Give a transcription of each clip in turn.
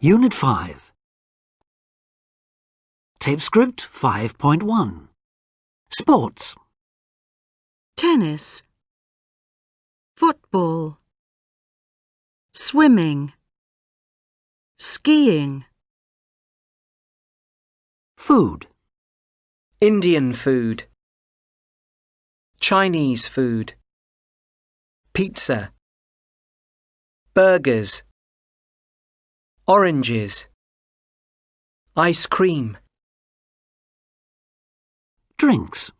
Unit 5. Tape script 5.1. Sports. Tennis, football, swimming, skiing. Food. Indian food, Chinese food, pizza, burgers, oranges, ice cream. Drinks.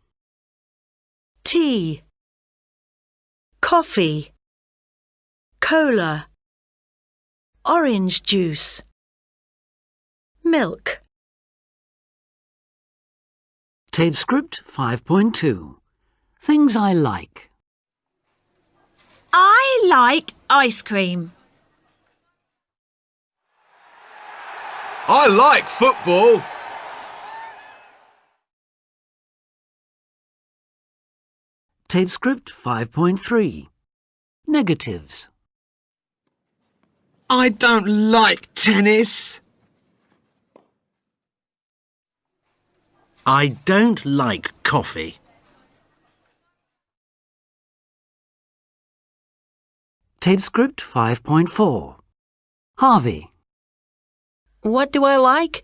Tea, coffee, cola, orange juice, milk. Tape script 5.2. Things I like. I like ice cream. I like football. Tape script 5.3. Negatives. I don't like tennis. I don't like coffee. Tape script 5.4. Harvey. What do I like?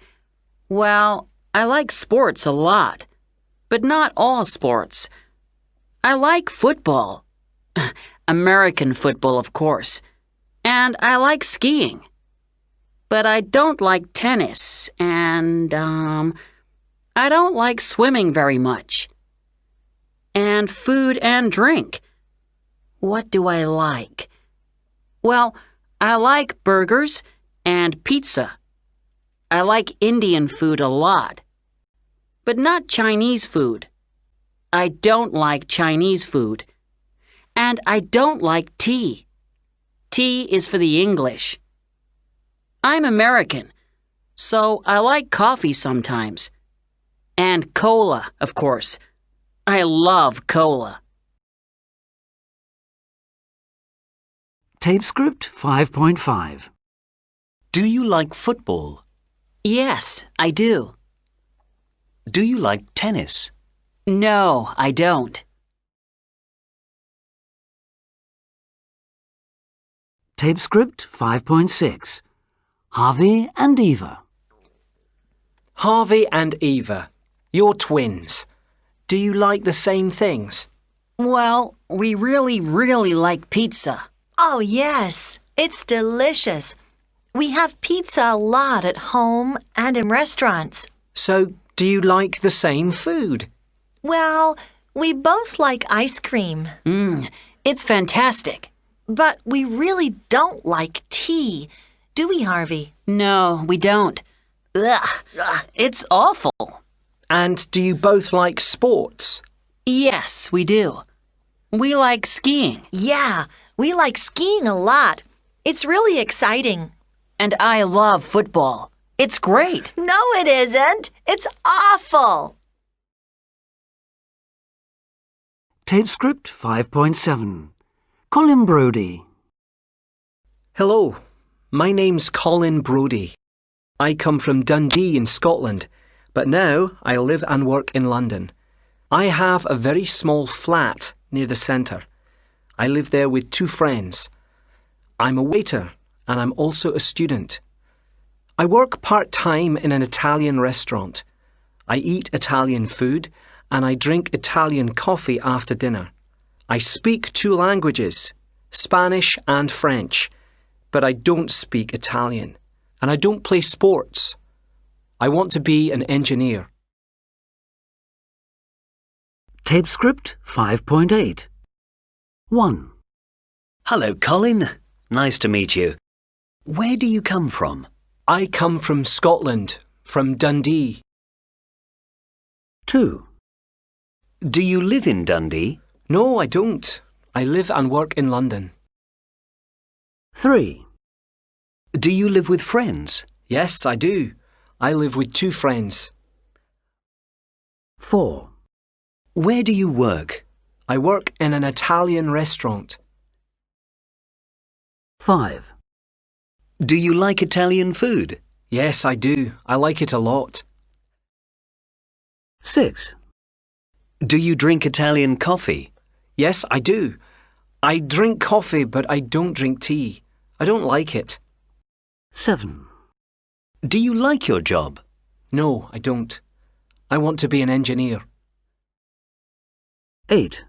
Well, I like sports a lot, but not all sports. I like football. American football, of course. And I like skiing. But I don't like tennis, and, I don't like swimming very much. And food and drink. What do I like? Well, I like burgers and pizza. I like Indian food a lot, but not Chinese food. I don't like Chinese food. And I don't like tea. Tea is for the English. I'm American, so I like coffee sometimes. And cola, of course. I love cola. Tape script 5.5. Do you like football? Yes, I do. Do you like tennis? No, I don't. Tape script 5.6. Harvey and Eva. Harvey and Eva, you're twins. Do you like the same things? Well, we really like pizza. Oh, yes. It's delicious. We have pizza a lot at home and in restaurants. So, do you like the same food? Well, we both like ice cream. It's fantastic. But we really don't like tea. Do we, Harvey? No, we don't. Ugh, it's awful. And do you both like sports? Yes, we do. We like skiing. Yeah, we like skiing a lot. It's really exciting. And I love football. It's great. No, it isn't. It's awful. Tape script 5.7. Colin Brodie. Hello, my name's Colin Brodie. I come from Dundee in Scotland, but now I live and work in London. I have a very small flat near the centre. I live there with two friends. I'm a waiter and I'm also a student. I work part-time in an Italian restaurant. I eat Italian food and I drink Italian coffee after dinner. I speak two languages, Spanish and French, but I don't speak Italian, and I don't play sports. I want to be an engineer. Tape script 5.8. 1. Hello, Colin. Nice to meet you. Where do you come from? I come from Scotland, from Dundee. 2. Do you live in Dundee? No, I don't. I live and work in London. 3. Do you live with friends? Yes, I do. I live with two friends. 4. Where do you work? I work in an Italian restaurant. 5. Do you like Italian food? Yes, I do. I like it a lot. 6. Do you drink Italian coffee? Yes, I do. I drink coffee, but I don't drink tea. I don't like it. 7. Do you like your job? No, I don't. I want to be an engineer. 8.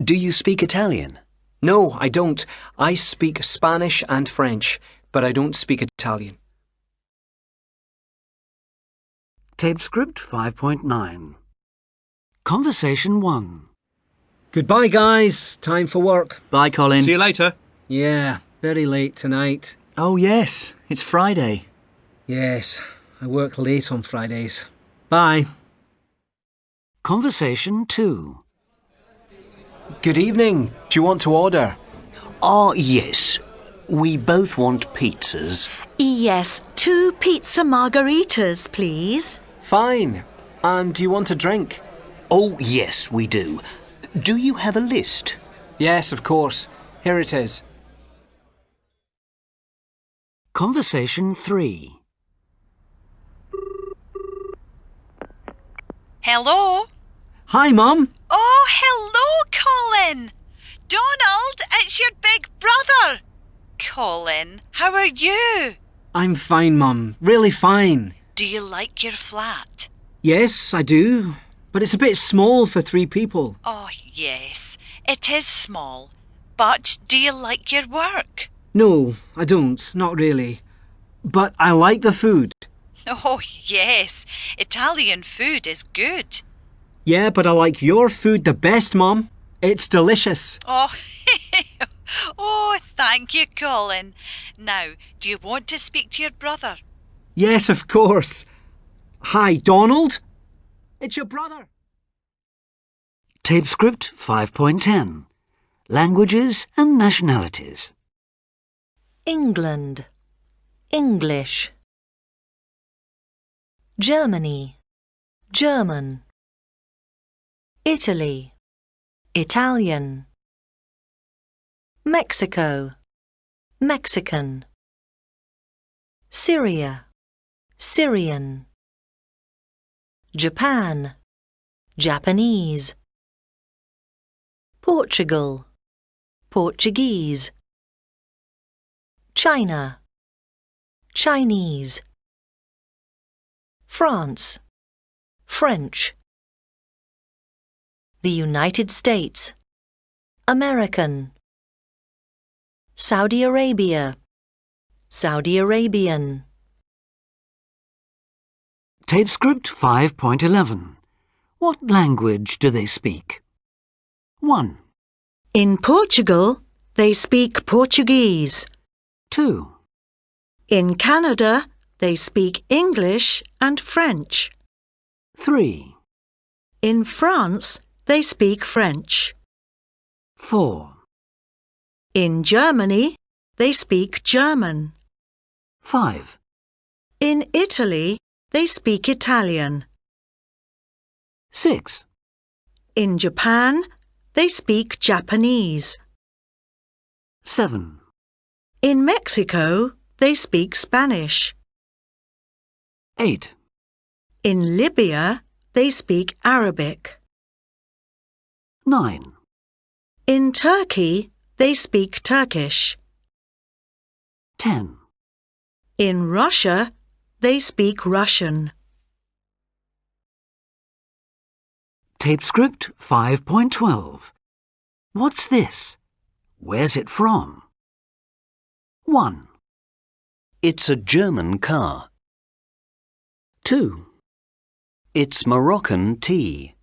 Do you speak Italian? No, I don't. I speak Spanish and French, but I don't speak Italian. Tape script 5.9. Conversation 1. Goodbye, guys. Time for work. Bye, Colin. See you later. Yeah, very late tonight. Oh, yes. It's Friday. Yes, I work late on Fridays. Bye. Conversation 2. Good evening. Do you want to order? Ah, yes. We both want pizzas. Yes, 2 pizza margaritas, please. Fine. And do you want a drink? Oh, yes, we do. Do you have a list? Yes, of course. Here it is. Conversation 3. Hello? Hi, Mum. Oh, hello, Colin. Donald, it's your big brother. Colin, how are you? I'm fine, Mum. Really fine. Do you like your flat? Yes, I do. But it's a bit small for 3 people. Oh, yes, it is small. But do you like your work? No, I don't. Not really. But I like the food. Oh, yes, Italian food is good. Yeah, but I like your food the best, Mum. It's delicious. Oh, oh, thank you, Colin. Now, do you want to speak to your brother? Yes, of course. Hi, Donald. It's your brother. Tape script 5.10. Languages and nationalities. England, English. Germany, German. Italy, Italian. Mexico, Mexican. Syria, Syrian. Japan, Japanese. Portugal, Portuguese. China, Chinese. France, French. The United States, American. Saudi Arabia, Saudi Arabian. Tape script 5.11. What language do they speak? 1, In Portugal, they speak Portuguese. 2, In Canada, they speak English and French. 3, In France, they speak French. 4, In Germany, they speak German. 5, In Italy, they speak Italian. 6, In Japan, they speak Japanese. 7, In Mexico, they speak Spanish. 8, In Libya, they speak Arabic. 9, In Turkey, they speak Turkish. 10. In Russia, they speak Russian. Tape script 5.12. What's this? Where's it from? 1, It's a German car. 2, It's Moroccan tea.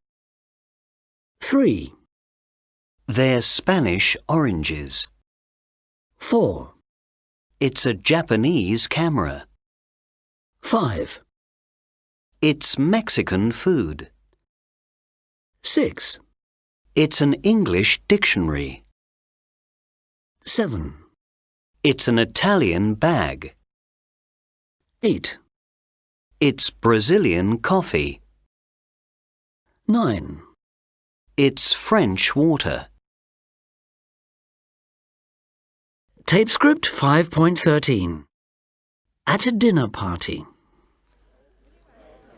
3, They're Spanish oranges. 4, It's a Japanese camera. 5, It's Mexican food. 6, It's an English dictionary. 7, It's an Italian bag. 8, It's Brazilian coffee. 9. It's French water. Tape script 5.13. At a dinner party.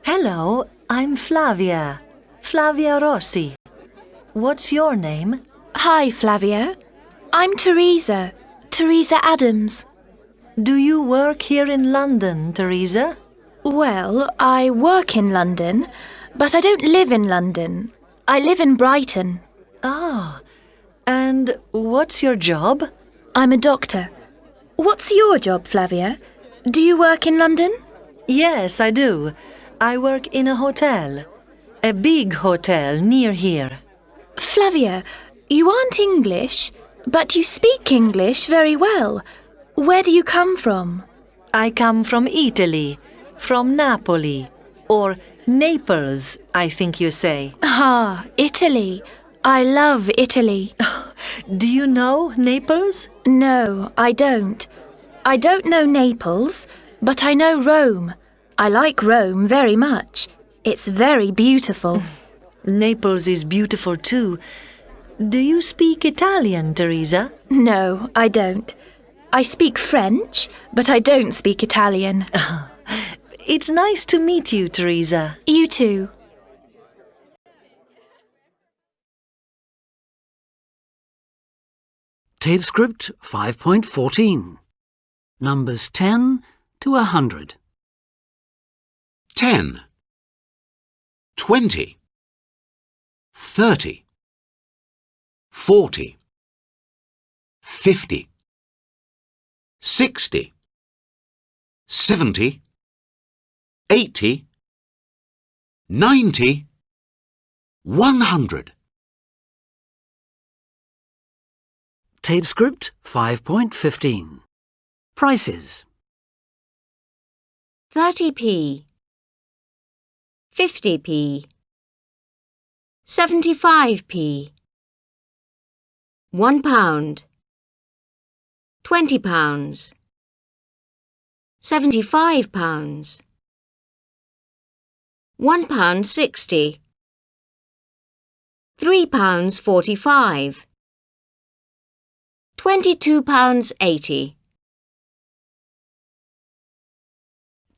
Hello, I'm Flavia. Flavia Rossi. What's your name? Hi, Flavia. I'm Teresa. Teresa Adams. Do you work here in London, Teresa? Well, I work in London, but I don't live in London. I live in Brighton. Ah, and what's your job? I'm a doctor. What's your job, Flavia? Do you work in London? Yes, I do. I work in a hotel. A big hotel near here. Flavia, you aren't English, but you speak English very well. Where do you come from? I come from Italy, from Napoli, or Naples, I think you say. Ah, Italy. I love Italy. Do you know Naples? No, I don't. I don't know Naples, but I know Rome. I like Rome very much. It's very beautiful. Naples is beautiful too. Do you speak Italian, Teresa? No, I don't. I speak French, but I don't speak Italian. It's nice to meet you, Teresa. You too. Tape script 5.14. Numbers 10 to 100. 10, 20, 30, 40, 50, 60, 70, 80, 90, 100. Tape script 5.15. Prices. 30p, 50p, 75p, £1, £20, £75, £1.60, £3.45, £22.80.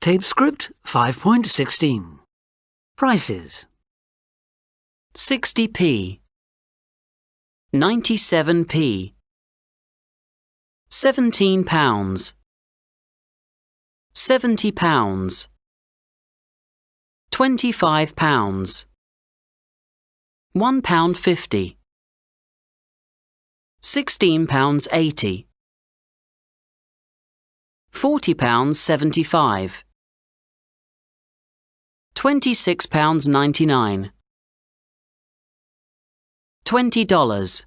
Tape script 5.16. Prices. 60p, 97p, £17, £70, £25, £1.50, £16.80, £40.75, £26.99, $20,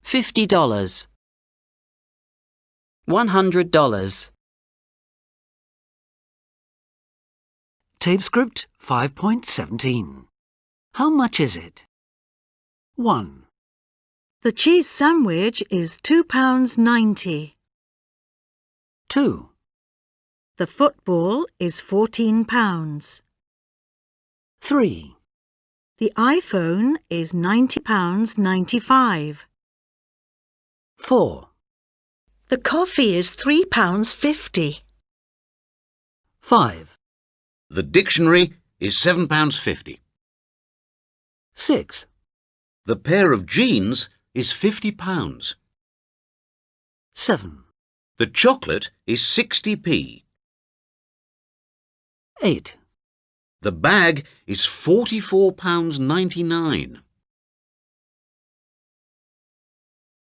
$50, $100. Tape script 5.17. How much is it? 1. The cheese sandwich is £2.90. 2. The football is £14. 3. The iPhone is £90.95. 4. The coffee is £3.50. 5. The dictionary is £7.50. 6. The pair of jeans is £50. 7. The chocolate is 60p. 8. The bag is £44.99.